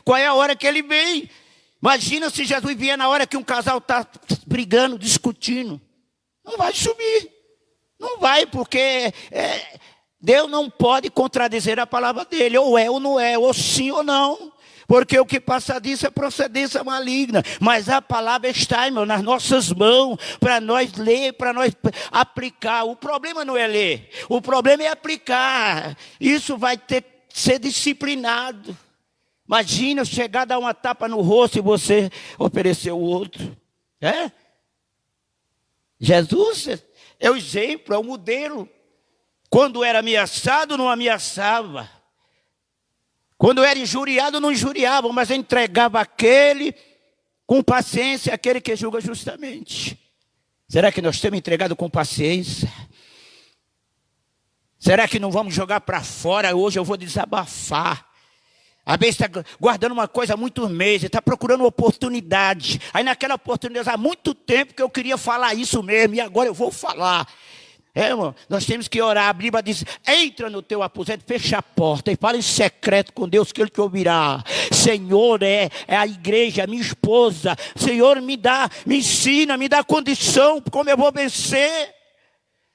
qual é a hora que ele vem. Imagina se Jesus vier na hora que um casal está brigando, discutindo. Não vai subir. Não vai, porque Deus não pode contradizer a palavra dele. Ou é ou não é, ou sim ou não. Porque o que passa disso é procedência maligna. Mas a palavra está, irmão, nas nossas mãos, para nós ler, para nós aplicar. O problema não é ler, o problema é aplicar. Isso vai ter que ser disciplinado. Imagina chegar a dar uma tapa no rosto e você oferecer o outro. Jesus é o exemplo, é o modelo. Quando era ameaçado, não ameaçava. Quando era injuriado, não injuriava, mas entregava aquele com paciência, aquele que julga justamente. Será que nós temos entregado com paciência? Será que não vamos jogar para fora? Hoje eu vou desabafar. Às vezes está guardando uma coisa há muitos meses, está procurando uma oportunidade. Aí naquela oportunidade, há muito tempo que eu queria falar isso mesmo, e agora eu vou falar. Irmão, nós temos que orar. A Bíblia diz, entra no teu aposento, fecha a porta e fala em secreto com Deus que Ele te ouvirá. Senhor, é a igreja, minha esposa. Senhor, me ensina, me dá condição, como eu vou vencer.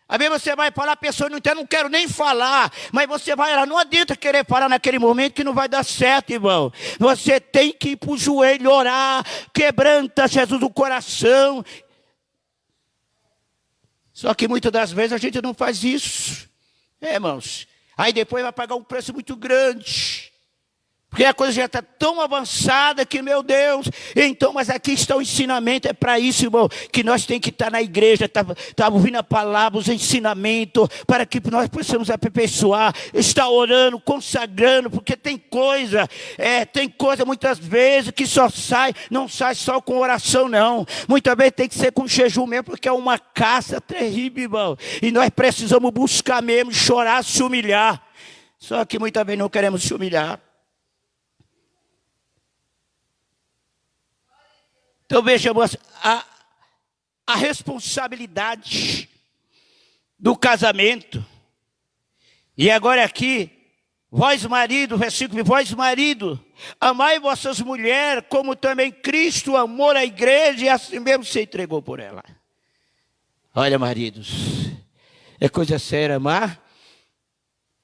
Às vezes você vai falar, a pessoa não entende, não quero nem falar. Mas você vai lá, não adianta querer falar naquele momento que não vai dar certo, irmão. Você tem que ir para o joelho, orar, quebranta, Jesus, o coração. Só que muitas das vezes a gente não faz isso. Irmãos. Aí depois vai pagar um preço muito grande. Porque a coisa já está tão avançada que, meu Deus. Então, mas aqui está o ensinamento. É para isso, irmão, que nós temos que estar na igreja. Tá ouvindo a palavra, os ensinamentos. Para que nós possamos aperfeiçoar. Estar orando, consagrando. Porque tem coisa muitas vezes que não sai só com oração, não. Muitas vezes tem que ser com jejum mesmo. Porque é uma caça terrível, irmão. E nós precisamos buscar mesmo, chorar, se humilhar. Só que muitas vezes não queremos se humilhar. Então vejamos a responsabilidade do casamento. E agora aqui, vós marido, versículo, vós marido, amai vossas mulheres, como também Cristo amou a igreja e assim mesmo se entregou por ela. Olha, maridos, é coisa séria amar,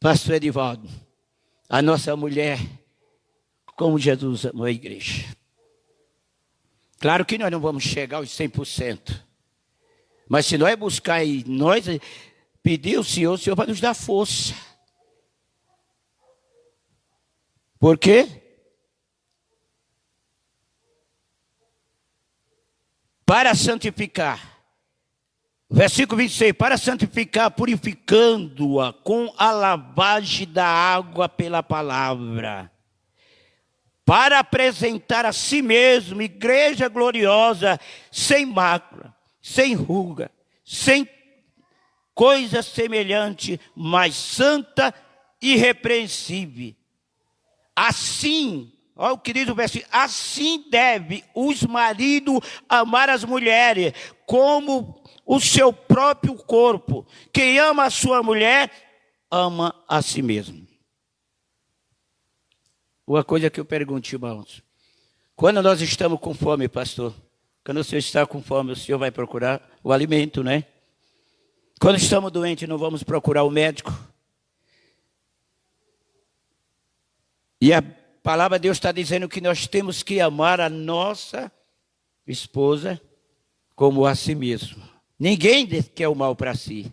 pastor Edivaldo, a nossa mulher, como Jesus amou a igreja. Claro que nós não vamos chegar aos 100%. Mas se nós buscar e nós pedir ao Senhor, o Senhor vai nos dar força. Por quê? Para santificar. Versículo 26. Para santificar, purificando-a com a lavagem da água pela palavra. Para apresentar a si mesmo, igreja gloriosa, sem mácula, sem ruga, sem coisa semelhante, mas santa e irrepreensível. Assim, olha o que diz o versículo, assim deve os maridos amar as mulheres, como o seu próprio corpo. Quem ama a sua mulher, ama a si mesmo. Uma coisa que eu pergunto, irmãos. Quando nós estamos com fome, pastor, quando o senhor está com fome, o senhor vai procurar o alimento, né? Quando estamos doentes, não vamos procurar o médico. E a palavra de Deus está dizendo que nós temos que amar a nossa esposa como a si mesmo. Ninguém quer o mal para si.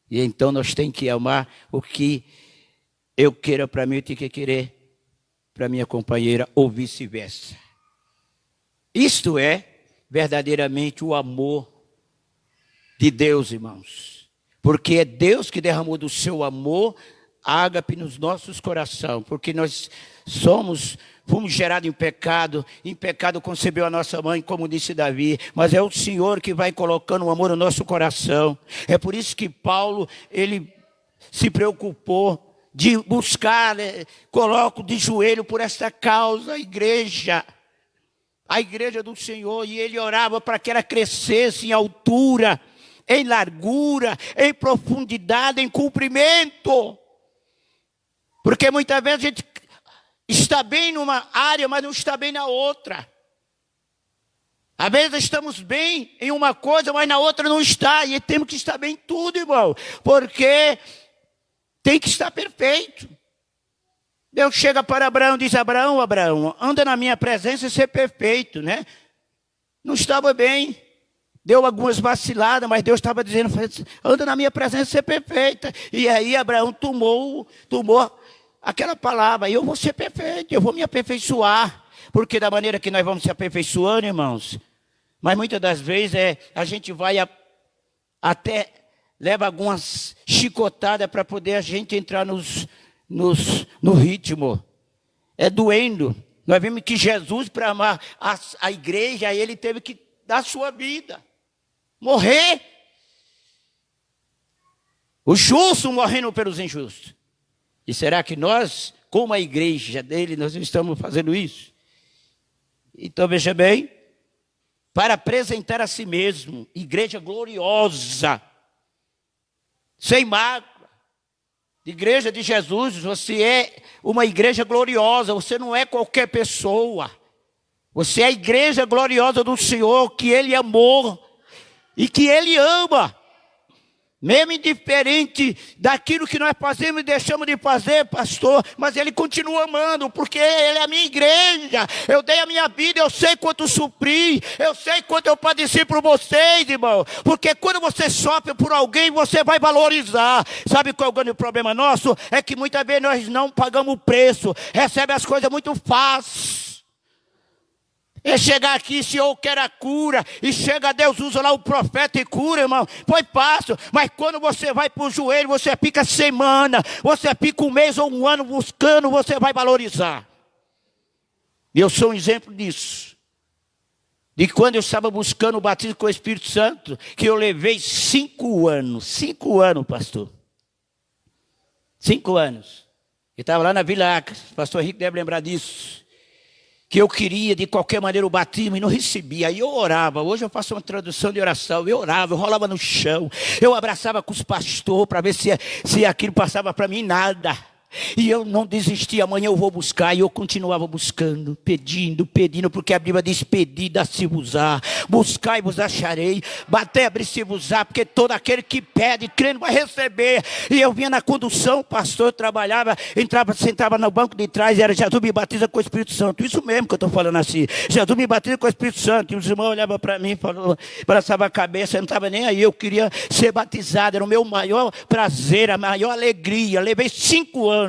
E então nós temos que amar o que eu queira para mim, eu tenho que querer para minha companheira, ou vice-versa. Isto é verdadeiramente o amor de Deus, irmãos. Porque é Deus que derramou do seu amor ágape nos nossos corações. Porque nós fomos gerados em pecado concebeu a nossa mãe, como disse Davi. Mas é o Senhor que vai colocando o amor no nosso coração. É por isso que Paulo, ele se preocupou de buscar, coloco de joelho por esta causa, a igreja do Senhor, e ele orava para que ela crescesse em altura, em largura, em profundidade, em comprimento. Porque muitas vezes a gente está bem numa área, mas não está bem na outra. Às vezes estamos bem em uma coisa, mas na outra não está. E temos que estar bem em tudo, irmão. Porque tem que estar perfeito. Deus chega para Abraão e diz: Abraão, anda na minha presença e ser perfeito, né? Não estava bem. Deu algumas vaciladas, mas Deus estava dizendo: anda na minha presença e ser perfeita. E aí Abraão tomou aquela palavra: eu vou ser perfeito, eu vou me aperfeiçoar. Porque da maneira que nós vamos se aperfeiçoando, irmãos, mas muitas das vezes a gente vai até leva algumas chicotadas para poder a gente entrar no ritmo. É doendo. Nós vemos que Jesus, para amar a igreja, ele teve que dar a sua vida, morrer. O justo morrendo pelos injustos. E será que nós, como a igreja dele, nós estamos fazendo isso? Então veja bem, para apresentar a si mesmo, igreja gloriosa, sem mácula, igreja de Jesus, você é uma igreja gloriosa, você não é qualquer pessoa, você é a igreja gloriosa do Senhor, que Ele amou e que Ele ama. Mesmo indiferente daquilo que nós fazemos e deixamos de fazer, pastor, mas Ele continua amando, porque Ele é a minha igreja. Eu dei a minha vida, eu sei quanto sofri, eu sei quanto eu padeci por vocês, irmão. Porque quando você sofre por alguém, você vai valorizar. Sabe qual é o grande problema nosso? É que muitas vezes nós não pagamos o preço, recebe as coisas muito fácil. É chegar aqui, se eu quero a cura, e chega Deus, usa lá o profeta e cura, irmão. Foi fácil, mas quando você vai para o joelho, você fica semana, você fica um mês ou um ano buscando, você vai valorizar. E eu sou um exemplo disso. De quando eu estava buscando o batismo com o Espírito Santo, que eu levei 5 anos. 5 anos, pastor. 5 anos. Eu estava lá na Vila Acre, o pastor Henrique deve lembrar disso. Que eu queria de qualquer maneira o batismo e não recebia. Aí eu orava. Hoje eu faço uma tradução de oração. Eu orava, eu rolava no chão. Eu abraçava com os pastores para ver se aquilo passava para mim. Nada. E eu não desisti, amanhã eu vou buscar. E eu continuava buscando, pedindo, porque a Bíblia diz: pedi, dá-se-vos-á, buscai e vos acharei, bater, abrir-se-vos-á, porque todo aquele que pede, crendo, vai receber. E eu vinha na condução, o pastor trabalhava, entrava, sentava no banco de trás, e era: Jesus me batiza com o Espírito Santo. Isso mesmo que eu estou falando assim, Jesus me batiza com o Espírito Santo. E os irmãos olhavam para mim, balançavam a cabeça, eu não estava nem aí, eu queria ser batizado, era o meu maior prazer, a maior alegria. Levei 5 anos.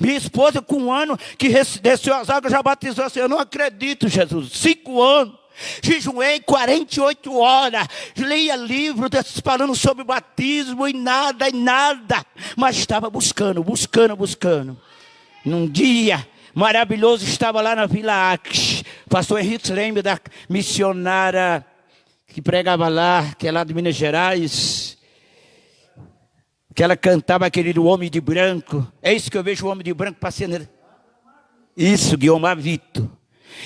Minha esposa, com 1 ano que desceu as águas, já batizou assim. Eu não acredito, Jesus. 5 anos. Jejuei 48 horas. Leia livros falando sobre batismo e nada. Mas estava buscando. Num dia maravilhoso, estava lá na Vila Acre. Pastor Henrique lembra da missionária que pregava lá, que é lá de Minas Gerais. Que ela cantava aquele do homem de branco. É isso que eu vejo, o homem de branco passeando. Isso, Guilherme Vito.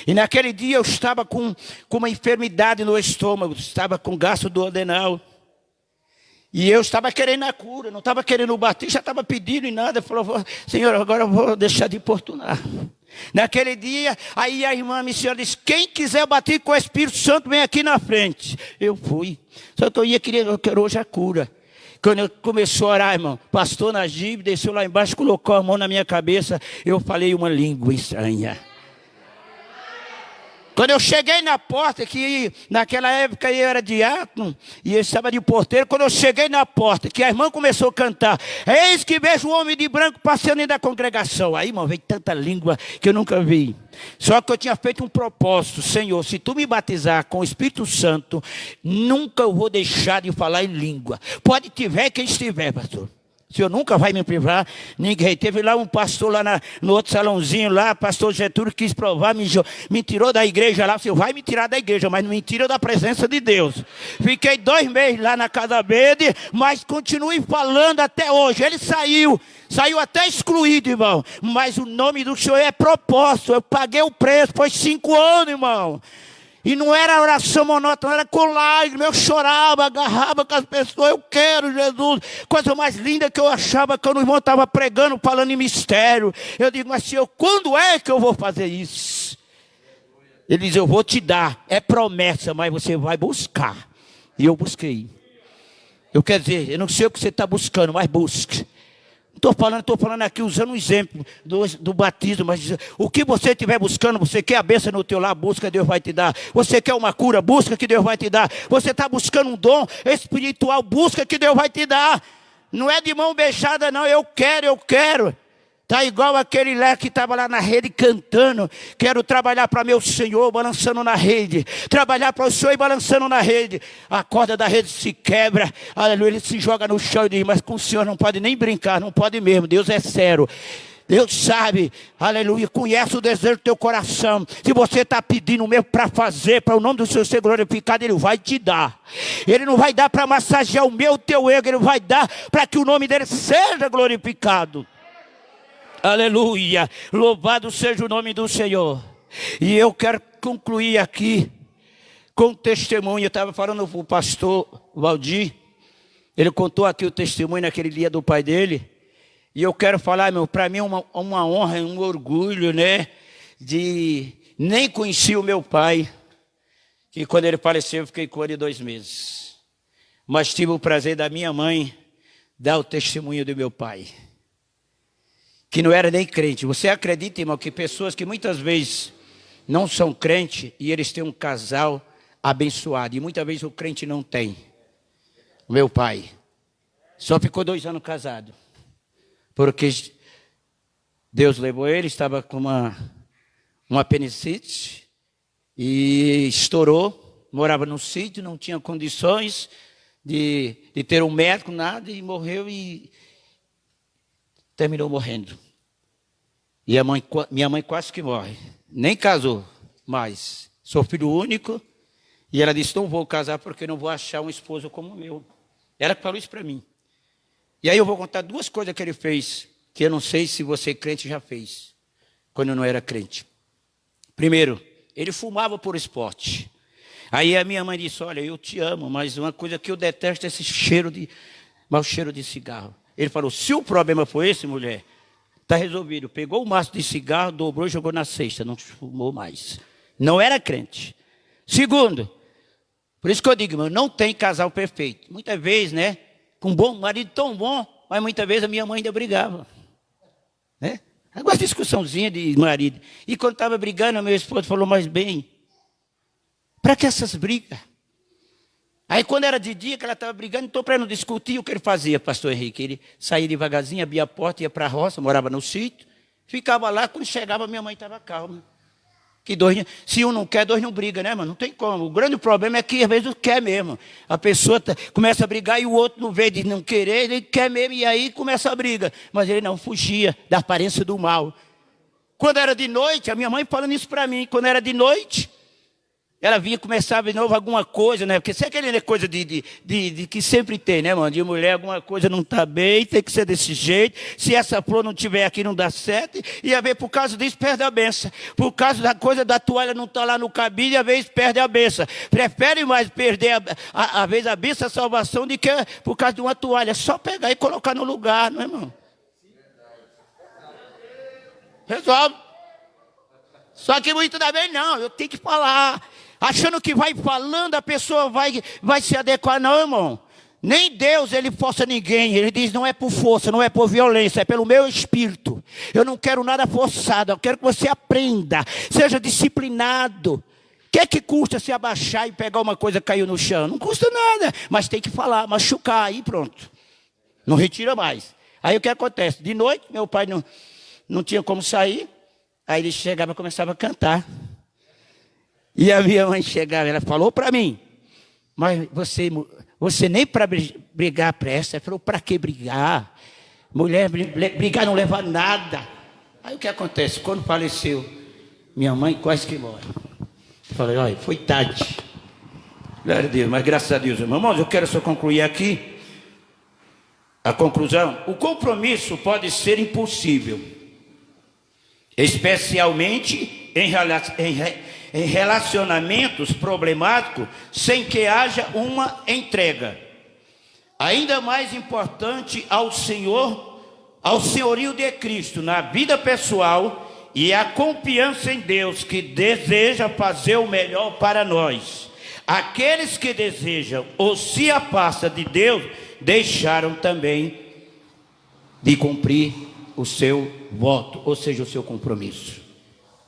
E naquele dia eu estava com uma enfermidade no estômago. Estava com gasto duodenal. E eu estava querendo a cura. Não estava querendo bater, já estava pedindo e nada. Falou: Senhor, agora eu vou deixar de importunar. Naquele dia, aí a irmã missionária disse: quem quiser bater com o Espírito Santo, vem aqui na frente. Eu fui. Só que eu quero hoje a cura. Quando eu comecei a orar, irmão, pastor Najib desceu lá embaixo, colocou a mão na minha cabeça, eu falei uma língua estranha. Quando eu cheguei na porta, que naquela época eu era diácono, e eu estava de porteiro, quando eu cheguei na porta, que a irmã começou a cantar: eis que vejo o homem de branco passando dentro da congregação. Aí, irmão, veio tanta língua que eu nunca vi. Só que eu tinha feito um propósito: Senhor, se tu me batizar com o Espírito Santo, nunca eu vou deixar de falar em língua. Pode tiver quem estiver, pastor. O Senhor nunca vai me privar. Ninguém. Teve lá um pastor lá no outro salãozinho lá, pastor Getúlio, quis provar, me tirou da igreja lá. O Senhor vai me tirar da igreja, mas não me tira da presença de Deus. Fiquei 2 meses lá na Casa Verde, mas continue falando até hoje. Ele saiu até excluído, irmão. Mas o nome do Senhor é propósito. Eu paguei o preço, foi 5 anos, irmão. E não era oração monótona, era com lágrimas. Eu chorava, agarrava com as pessoas. Eu quero Jesus. Coisa mais linda que eu achava quando o irmão estava pregando, falando em mistério. Eu digo, mas Senhor, quando é que eu vou fazer isso? Ele diz, eu vou te dar. É promessa, mas você vai buscar. E eu busquei. Eu quero dizer, eu não sei o que você está buscando, mas busque. Estou falando aqui usando um exemplo do batismo, mas o que você estiver buscando, você quer a bênção no teu lar, busca, Deus vai te dar. Você quer uma cura, busca que Deus vai te dar. Você está buscando um dom espiritual, busca que Deus vai te dar. Não é de mão beijada não, eu quero. Está igual aquele lá que estava lá na rede cantando. Quero trabalhar para meu Senhor, balançando na rede. Trabalhar para o Senhor e balançando na rede. A corda da rede se quebra. Aleluia, ele se joga no chão e diz, mas com o Senhor não pode nem brincar, não pode mesmo. Deus é sério. Deus sabe, aleluia, conhece o desejo do teu coração. Se você está pedindo mesmo para fazer, para o nome do Senhor ser glorificado, Ele vai te dar. Ele não vai dar para massagear o teu ego, Ele vai dar para que o nome dEle seja glorificado. Aleluia, louvado seja o nome do Senhor. E eu quero concluir aqui com um testemunho. Eu estava falando para o pastor Valdir, ele contou aqui o testemunho naquele dia do pai dele. E eu quero falar, meu, para mim é uma honra, um orgulho, né? Nem conheci o meu pai, que quando ele faleceu eu fiquei com ele 2 meses. Mas tive o prazer da minha mãe dar o testemunho do meu pai, que não era nem crente. Você acredita, irmão, que pessoas que muitas vezes não são crentes e eles têm um casal abençoado, e muitas vezes o crente não tem. O meu pai só ficou 2 anos casado, porque Deus levou ele, estava com uma apendicite e estourou, morava num sítio, não tinha condições de ter um médico, nada, e morreu e terminou morrendo. E minha mãe quase que morre. Nem casou mais. Sou filho único. E ela disse, não vou casar porque não vou achar um esposo como o meu. Ela falou isso para mim. E aí eu vou contar 2 coisas que ele fez, que eu não sei se você crente já fez, quando eu não era crente. Primeiro, ele fumava por esporte. Aí a minha mãe disse, olha, eu te amo, mas uma coisa que eu detesto é esse mau cheiro de cigarro. Ele falou, se o problema for esse, mulher, está resolvido. Pegou o maço de cigarro, dobrou e jogou na cesta. Não fumou mais. Não era crente. Segundo, por isso que eu digo, irmão, não tem casal perfeito. Muitas vezes, né? Com um bom marido tão bom, mas muitas vezes a minha mãe ainda brigava. Né? Agora discussãozinha de marido. E quando estava brigando, a minha esposa falou, mas bem, para que essas brigas? Aí quando era de dia que ela estava brigando, então para não discutir, o que ele fazia, pastor Henrique? Ele saía devagarzinho, abria a porta, ia para a roça, morava no sítio, ficava lá, quando chegava minha mãe estava calma. Que 2, se um não quer, 2 não briga, né, mano? Não tem como. O grande problema é que às vezes quer mesmo. A pessoa começa a brigar e o outro não vê de não querer, ele quer mesmo e aí começa a briga. Mas ele não fugia da aparência do mal. Quando era de noite, a minha mãe falando isso para mim, quando era de noite, ela vinha, começava de novo alguma coisa, né? Porque isso é aquela coisa de que sempre tem, né, mano? De mulher, alguma coisa não está bem, tem que ser desse jeito. Se essa flor não estiver aqui, não dá certo. E às vezes, por causa disso, perde a benção. Por causa da coisa da toalha não está lá no cabide, às vezes perde a benção. Prefere mais perder, às vezes, a benção, a salvação, do que por causa de uma toalha. É só pegar e colocar no lugar, não é, irmão? Resolve. Só que muito também não, eu tenho que falar. Achando que vai falando, a pessoa vai se adequar. Não, irmão. Nem Deus, ele força ninguém. Ele diz, não é por força, não é por violência, é pelo meu espírito. Eu não quero nada forçado, eu quero que você aprenda. Seja disciplinado. O que custa se abaixar e pegar uma coisa que caiu no chão? Não custa nada, mas tem que falar, machucar, aí pronto. Não retira mais. Aí o que acontece? De noite, meu pai não tinha como sair. Aí ele chegava e começava a cantar. E a minha mãe chegava, ela falou para mim, mas você nem para brigar presta. Ela falou, para que brigar? Mulher brigar não leva a nada. Aí o que acontece? Quando faleceu, minha mãe quase que morre. Eu falei, olha, foi tarde. Glória a Deus, mas graças a Deus, irmãos, eu quero só concluir aqui a conclusão. O compromisso pode ser impossível, especialmente em relacionamentos problemáticos, sem que haja uma entrega. Ainda mais importante ao senhorio de Cristo na vida pessoal e a confiança em Deus, que deseja fazer o melhor para nós. Aqueles que desejam ou se afastam de Deus, deixaram também de cumprir o seu voto, ou seja, o seu compromisso.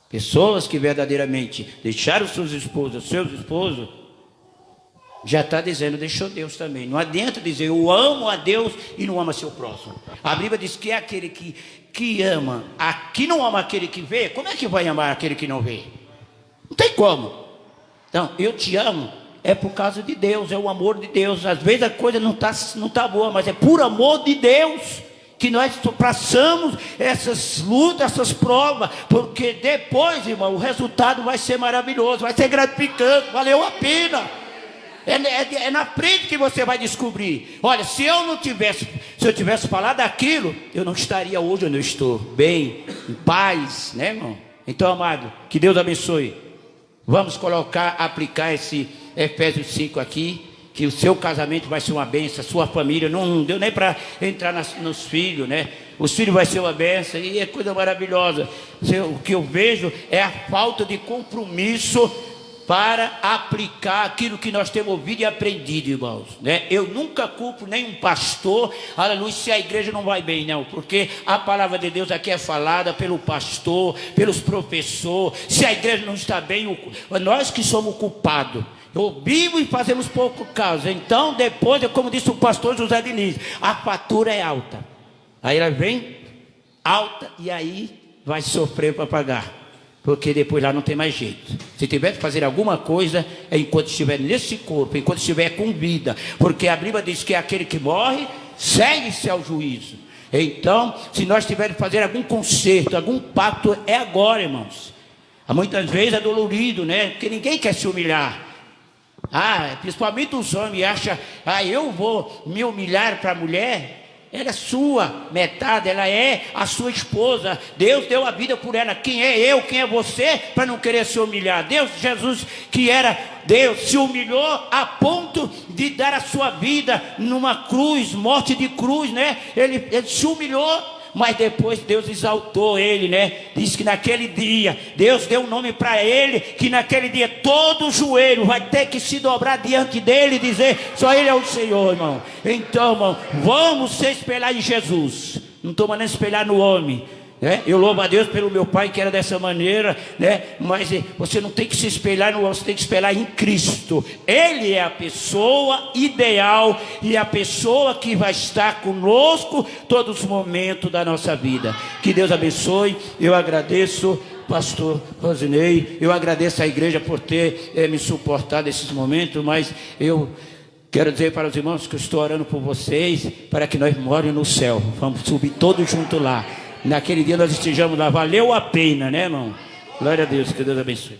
Pessoas que verdadeiramente deixaram suas esposas, seus esposos, já está dizendo, deixou Deus também. Não adianta dizer, eu amo a Deus e não ama seu próximo. A Bíblia diz que é aquele que ama, que não ama aquele que vê, como é que vai amar aquele que não vê? Não tem como. Então, eu te amo, é por causa de Deus, é o amor de Deus. Às vezes a coisa não tá boa, mas é por amor de Deus que nós passamos essas lutas, essas provas, porque depois, irmão, o resultado vai ser maravilhoso, vai ser gratificante, valeu a pena. É na frente que você vai descobrir. Olha, se eu tivesse falado aquilo, eu não estaria hoje onde eu estou, bem, em paz, né, irmão? Então, amado, que Deus abençoe. Vamos aplicar esse Efésios 5 aqui, que o seu casamento vai ser uma bênção, a sua família, não deu nem para entrar nos filhos, né? Os filhos vai ser uma bênção e é coisa maravilhosa. O que eu vejo é a falta de compromisso para aplicar aquilo que nós temos ouvido e aprendido, irmãos, né? Eu nunca culpo nenhum pastor, aleluia, se a igreja não vai bem, não, porque a palavra de Deus aqui é falada pelo pastor, pelos professores. Se a igreja não está bem, nós que somos culpados. Ouvimos e fazemos pouco caso. Então depois, como disse o pastor José Diniz, a fatura é alta. Aí ela vem alta e aí vai sofrer para pagar, porque depois lá não tem mais jeito. Se tiver que fazer alguma coisa, é enquanto estiver nesse corpo, enquanto estiver com vida, porque a Bíblia diz que aquele que morre segue-se ao juízo. Então, se nós tivermos que fazer algum conserto, algum pacto, é agora, irmãos. Muitas vezes é dolorido, né? Porque ninguém quer se humilhar. Principalmente os homens acham, eu vou me humilhar para a mulher. Ela é sua metade, ela é a sua esposa. Deus deu a vida por ela. Quem é eu, quem é você para não querer se humilhar? Jesus, que era Deus, se humilhou a ponto de dar a sua vida numa cruz, morte de cruz, né? Ele se humilhou. Mas depois Deus exaltou ele, né? Diz que naquele dia, Deus deu um nome para ele, que naquele dia todo joelho vai ter que se dobrar diante dele e dizer, só ele é o Senhor, irmão. Então, irmão, vamos se espelhar em Jesus. Não estou mandando espelhar no homem, né? Eu louvo a Deus pelo meu pai que era dessa maneira, né? Mas você não tem que se espelhar no homem, você tem que espelhar em Cristo. Ele é a pessoa ideal e a pessoa que vai estar conosco todos os momentos da nossa vida. Que Deus abençoe. Eu agradeço, pastor Rosinei, eu agradeço a igreja por ter me suportado nesses momentos, mas eu quero dizer para os irmãos que eu estou orando por vocês, para que nós moremos no céu. Vamos subir todos juntos lá. Naquele dia nós estejamos lá, valeu a pena, né, irmão? Glória a Deus, que Deus abençoe.